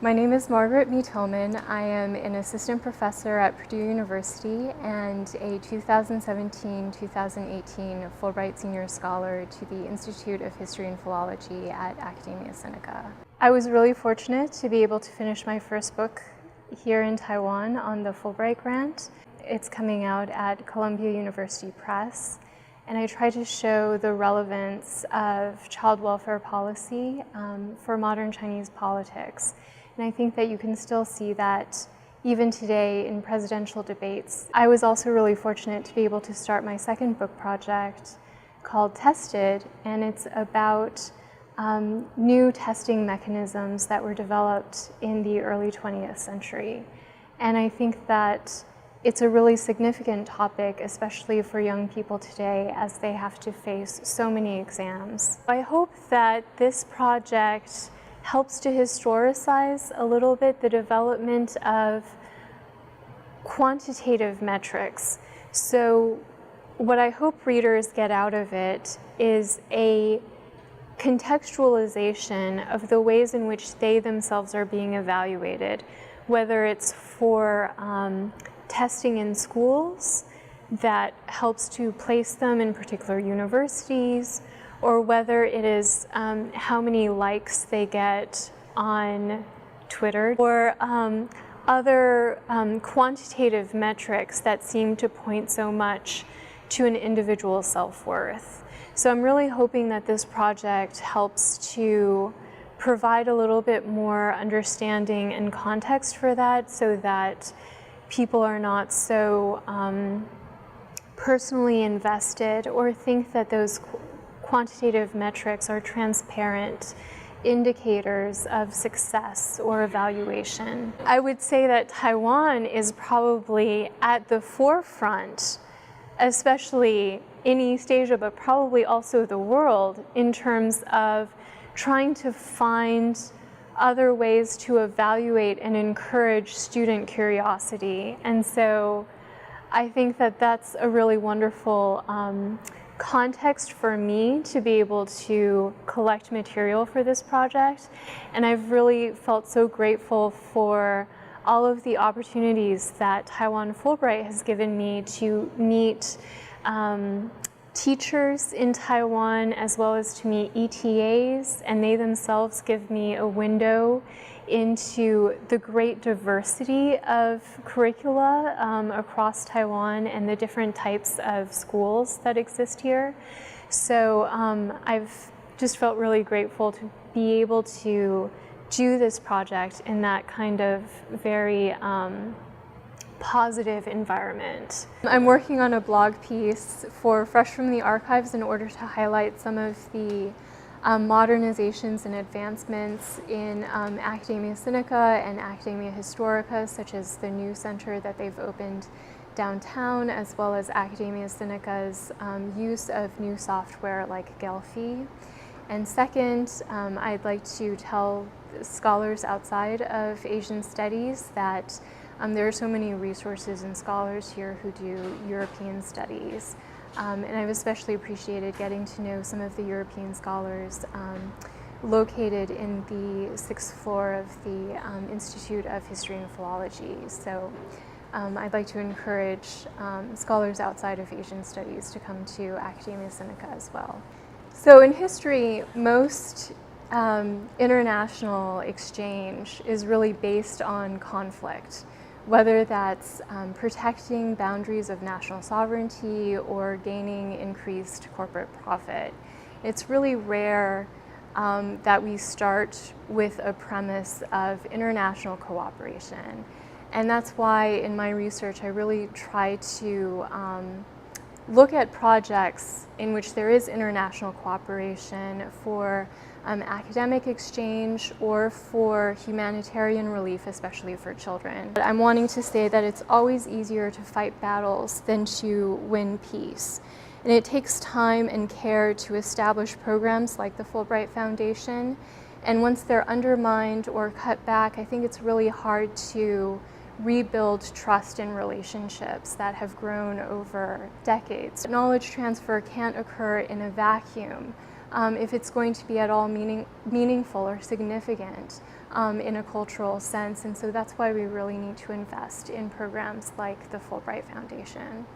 My name is Margaret Mih Tillman. I am an assistant professor at Purdue University and a 2017-2018 Fulbright Senior Scholar to the Institute of History and Philology at Academia Sinica. I was really fortunate to be able to finish my first book here in Taiwan on the Fulbright grant. It's coming out at Columbia University Press, and I try to show the relevance of child welfare policy for modern Chinese politics. And I think that you can still see that even today in presidential debates. I was also really fortunate to be able to start my second book project called Tested, and it's about new testing mechanisms that were developed in the early 20th century. And I think that it's a really significant topic, especially for young people today, as they have to face so many exams. I hope that this project helps to historicize a little bit the development of quantitative metrics. So what I hope readers get out of it is a contextualization of the ways in which they themselves are being evaluated, whether it's for testing in schools that helps to place them in particular universities, or whether it is how many likes they get on Twitter, or other quantitative metrics that seem to point so much to an individual's self-worth. So I'm really hoping that this project helps to provide a little bit more understanding and context for that, so that people are not so personally invested or think that those quantitative metrics are transparent indicators of success or evaluation. I would say that Taiwan is probably at the forefront, especially in East Asia, but probably also the world, in terms of trying to find other ways to evaluate and encourage student curiosity. And so I think that that's a really wonderful context for me to be able to collect material for this project. And I've really felt so grateful for all of the opportunities that Taiwan Fulbright has given me to meet teachers in Taiwan, as well as to meet ETAs, and they themselves give me a window into the great diversity of curricula across Taiwan and the different types of schools that exist here. So I've just felt really grateful to be able to do this project in that kind of very positive environment. I'm working on a blog piece for Fresh from the Archives in order to highlight some of the modernizations and advancements in Academia Sinica and Academia Historica, such as the new center that they've opened downtown, as well as Academia Sinica's use of new software like Gelfi. And second, I'd like to tell scholars outside of Asian studies that there are so many resources and scholars here who do European studies. And I've especially appreciated getting to know some of the European scholars located in the 6th floor of the Institute of History and Philology. So I'd like to encourage scholars outside of Asian studies to come to Academia Sinica as well. So in history, most international exchange is really based on conflict, whether that's protecting boundaries of national sovereignty or gaining increased corporate profit. It's really rare that we start with a premise of international cooperation. And that's why in my research I really try to look at projects in which there is international cooperation for academic exchange or for humanitarian relief, especially for children. But I'm wanting to say that it's always easier to fight battles than to win peace. And it takes time and care to establish programs like the Fulbright Foundation. And once they're undermined or cut back, I think it's really hard to rebuild trust in relationships that have grown over decades. Knowledge transfer can't occur in a vacuum if it's going to be at all meaningful or significant in a cultural sense, and so that's why we really need to invest in programs like the Fulbright Foundation.